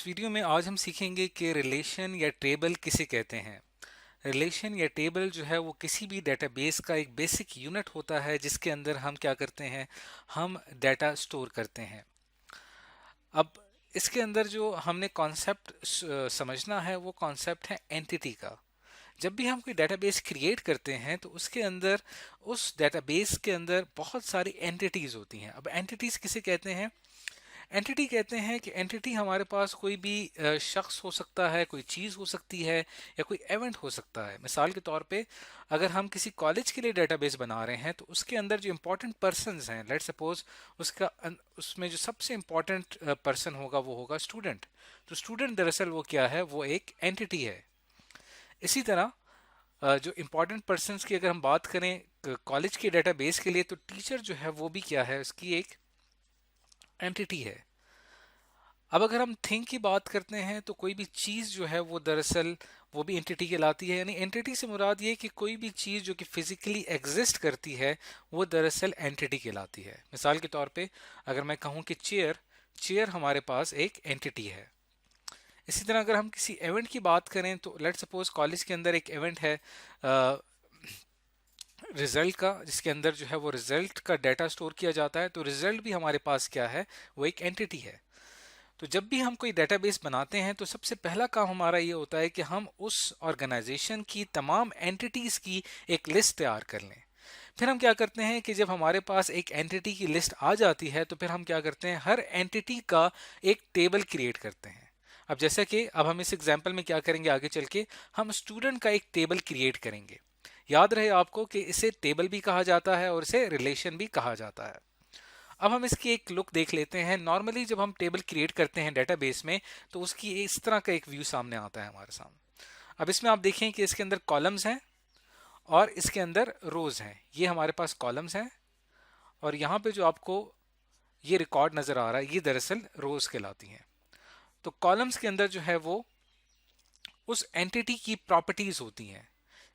Video में आज हम सीखेंगे कि रिलेशन या टेबल किसे कहते हैं। रिलेशन या टेबल जो है वो किसी भी डेटाबेस का एक बेसिक यूनिट होता है जिसके अंदर हम क्या करते हैं, हम डाटा स्टोर करते हैं। अब इसके अंदर जो हमने कॉन्सेप्ट समझना है वो कॉन्सेप्ट है एंटिटी का। जब भी हम कोई डेटाबेस क्रिएट करते हैं तो उसके अंदर उस डेटाबेस के अंदर बहुत सारी एंटिटीज होती हैं। अब एंटिटीज किसे कहते हैं? एंटिटी कहते हैं कि एंटिटी हमारे पास कोई भी शख्स हो सकता है, कोई चीज़ हो सकती है या कोई इवेंट हो सकता है। मिसाल के तौर पे अगर हम किसी कॉलेज के लिए डेटाबेस बना रहे हैं तो उसके अंदर जो इंपॉर्टेंट पर्सनस हैं, लेट्स सपोज उसमें जो सबसे इंपॉर्टेंट पर्सन होगा वो होगा स्टूडेंट। तो स्टूडेंट दरअसल वो क्या है, वो एक एंटिटी है। इसी तरह जो इंपॉर्टेंट पर्सनस की अगर हम बात करें कॉलेज के डेटाबेस के लिए, तो टीचर जो है वो भी क्या है, उसकी एक एंटिटी है। अब अगर हम थिंग की बात करते हैं तो कोई भी चीज़ जो है वो दरअसल वो भी एंटिटी कहलाती है। यानी एंटिटी से मुराद ये कि कोई भी चीज़ जो कि फिजिकली एग्जिस्ट करती है वो दरअसल एंटिटी कहलाती है। मिसाल के तौर पे अगर मैं कहूँ कि चेयर, चेयर हमारे पास एक एंटिटी है। इसी तरह अगर हम किसी इवेंट की बात करें तो लेट सपोज कॉलेज के अंदर एक इवेंट है रिजल्ट का, जिसके अंदर जो है वो रिजल्ट का डाटा स्टोर किया जाता है। तो रिजल्ट भी हमारे पास क्या है, वो एक एंटिटी है। तो जब भी हम कोई डेटाबेस बनाते हैं तो सबसे पहला काम हमारा ये होता है कि हम उस ऑर्गेनाइजेशन की तमाम एंटिटीज की एक लिस्ट तैयार कर लें। फिर हम क्या करते हैं कि जब हमारे पास एक एंटिटी की लिस्ट आ जाती है तो फिर हम क्या करते हैं, हर एंटिटी का एक टेबल क्रिएट करते हैं। अब जैसा कि अब हम इस एग्जाम्पल में क्या करेंगे, आगे चल के हम स्टूडेंट का एक टेबल क्रिएट करेंगे। याद रहे आपको कि इसे टेबल भी कहा जाता है और इसे रिलेशन भी कहा जाता है। अब हम इसकी एक लुक देख लेते हैं। नॉर्मली जब हम टेबल क्रिएट करते हैं डेटाबेस में तो उसकी इस तरह का एक व्यू सामने आता है हमारे सामने। अब इसमें आप देखें कि इसके अंदर कॉलम्स हैं और इसके अंदर रोज हैं। ये हमारे पास कॉलम्स हैं और यहाँ पे जो आपको ये रिकॉर्ड नजर आ रहा है ये दरअसल रोज कहलाती हैं। तो कॉलम्स के अंदर जो है वो उस एंटिटी की प्रॉपर्टीज होती हैं।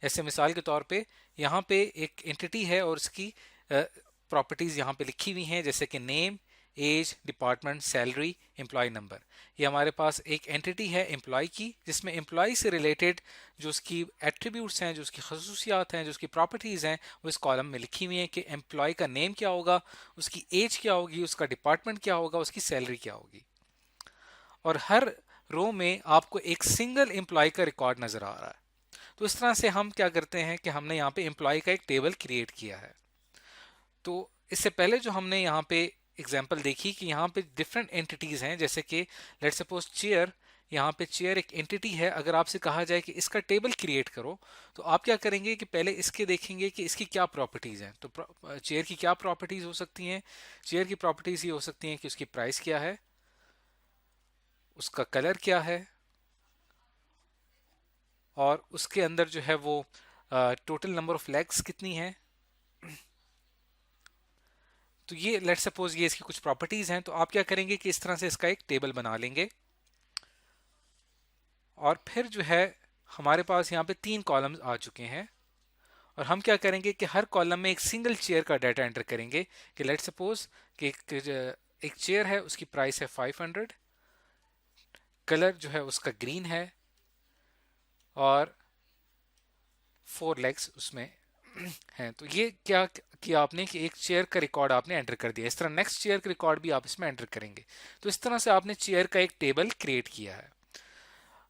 जैसे मिसाल के तौर पे यहाँ पे एक एंटिटी है और उसकी प्रॉपर्टीज यहाँ पे लिखी हुई हैं, जैसे कि name, age, department, salary, employee number. ये हमारे पास एक एंटिटी है एम्प्लॉय की, जिसमें एम्प्लॉय से रिलेटेड जो उसकी एट्रीब्यूट्स हैं, जो उसकी खसूसियात हैं, जो उसकी प्रॉपर्टीज हैं, वो इस कॉलम में लिखी हुई हैं कि एम्प्लॉय का नेम क्या होगा, उसकी एज क्या होगी, उसका डिपार्टमेंट क्या होगा, उसकी सैलरी क्या होगी। और हर रो में आपको एक सिंगल एम्प्लॉय का रिकॉर्ड नजर आ रहा है। तो इस तरह से हम क्या करते हैं कि हमने यहाँ पे एम्प्लॉय का एक टेबल क्रिएट किया है। तो इससे पहले जो हमने यहाँ पे एग्जांपल देखी कि यहाँ पे डिफरेंट एंटिटीज हैं, जैसे कि लेट्स सपोज चेयर, यहाँ पे चेयर एक एंटिटी है। अगर आपसे कहा जाए कि इसका टेबल क्रिएट करो तो आप क्या करेंगे कि पहले इसके देखेंगे कि इसकी क्या प्रॉपर्टीज हैं। तो चेयर की क्या प्रॉपर्टीज हो सकती हैं? चेयर की प्रॉपर्टीज ये हो सकती हैं कि उसकी प्राइस क्या है, उसका कलर क्या है, और उसके अंदर जो है वो टोटल नंबर ऑफ लेग्स कितनी है। तो ये लेट सपोज ये इसकी कुछ प्रॉपर्टीज हैं। तो आप क्या करेंगे कि इस तरह से इसका एक टेबल बना लेंगे और फिर जो है हमारे पास यहाँ पे 3 कॉलम्स आ चुके हैं और हम क्या करेंगे कि हर कॉलम में एक सिंगल चेयर का डाटा एंटर करेंगे कि लेट सपोज कि एक चेयर है, उसकी प्राइस है 500, कलर जो है उसका ग्रीन है और 4 लेग्स उसमें हैं। तो ये क्या किया आपने कि एक चेयर का रिकॉर्ड आपने एंटर कर दिया। इस तरह नेक्स्ट चेयर का रिकॉर्ड भी आप इसमें एंटर करेंगे। तो इस तरह से आपने चेयर का एक टेबल क्रिएट किया है।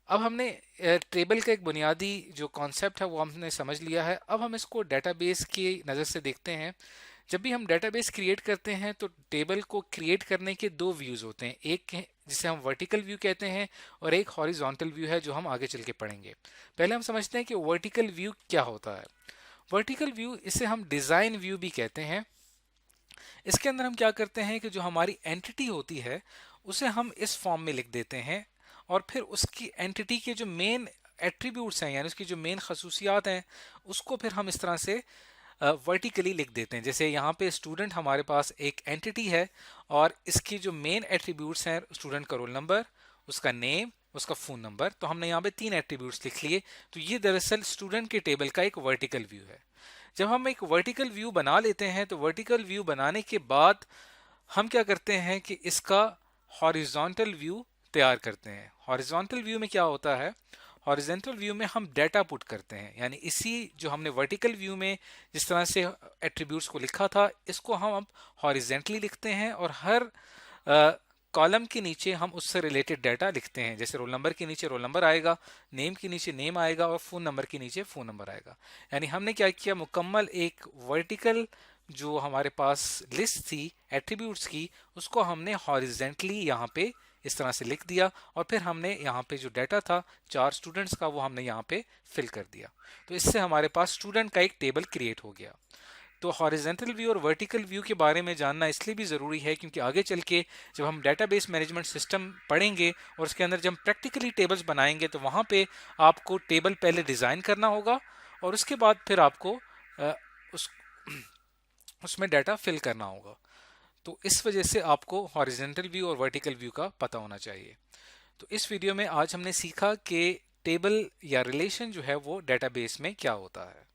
अब हमने टेबल का एक बुनियादी जो कॉन्सेप्ट है वो हमने समझ लिया है। अब हम इसको डेटाबेस की नज़र से देखते हैं। जब भी हम डेटाबेस क्रिएट करते हैं तो टेबल को क्रिएट करने के 2 व्यूज़ होते हैं, एक जिसे हम वर्टिकल व्यू कहते हैं और एक हॉरिजॉन्टल व्यू है जो हम आगे चल के पढ़ेंगे। पहले हम समझते हैं कि वर्टिकल व्यू क्या होता है। वर्टिकल व्यू, इसे हम डिज़ाइन व्यू भी कहते हैं। इसके अंदर हम क्या करते हैं कि जो हमारी एंटिटी होती है उसे हम इस फॉर्म में लिख देते हैं और फिर उसकी एंटिटी के जो मेन एट्रीब्यूट्स हैं, यानी उसकी जो मेन खसूसियात हैं, उसको फिर हम इस तरह से वर्टिकली लिख देते हैं। जैसे यहाँ पे स्टूडेंट हमारे पास एक एंटिटी है और इसकी जो मेन एट्रीब्यूट्स हैं, स्टूडेंट का रोल नंबर, उसका नेम, उसका फ़ोन नंबर। तो हमने यहाँ पे 3 एट्रीब्यूट्स लिख लिए। तो ये दरअसल स्टूडेंट के टेबल का एक वर्टिकल व्यू है। जब हम एक वर्टिकल व्यू बना लेते हैं तो वर्टिकल व्यू बनाने के बाद हम क्या करते हैं कि इसका हॉरिजॉन्टल व्यू तैयार करते हैं। हॉरिजॉन्टल व्यू में क्या होता है, हॉरिजॉन्टल व्यू में हम डाटा पुट करते हैं, यानी इसी जो हमने वर्टिकल व्यू में जिस तरह से एट्रीब्यूट्स को लिखा था, इसको हम अब हॉरिजेंटली लिखते हैं और हर कॉलम के नीचे हम उससे रिलेटेड डाटा लिखते हैं। जैसे रोल नंबर के नीचे रोल नंबर आएगा, नेम के नीचे नेम आएगा और फ़ोन नंबर के नीचे फ़ोन नंबर आएगा। यानी हमने क्या किया, मुकम्मल एक वर्टिकल जो हमारे पास लिस्ट थी एट्रीब्यूट्स की, उसको हमने हॉरिजेंटली यहाँ पे इस तरह से लिख दिया और फिर हमने यहाँ पे जो डाटा था 4 स्टूडेंट्स का वो हमने यहाँ पे फिल कर दिया। तो इससे हमारे पास स्टूडेंट का एक टेबल क्रिएट हो गया। तो हॉरिजेंटल व्यू और वर्टिकल व्यू के बारे में जानना इसलिए भी ज़रूरी है क्योंकि आगे चल के जब हम डेटाबेस मैनेजमेंट सिस्टम पढ़ेंगे और उसके अंदर जब हम प्रैक्टिकली टेबल्स बनाएंगे तो वहाँ पे आपको टेबल पहले डिज़ाइन करना होगा और उसके बाद फिर आपको उस उसमें डाटा फिल करना होगा। तो इस वजह से आपको हॉरिजेंटल व्यू और वर्टिकल व्यू का पता होना चाहिए। तो इस वीडियो में आज हमने सीखा कि टेबल या रिलेशन जो है वो डेटाबेस में क्या होता है।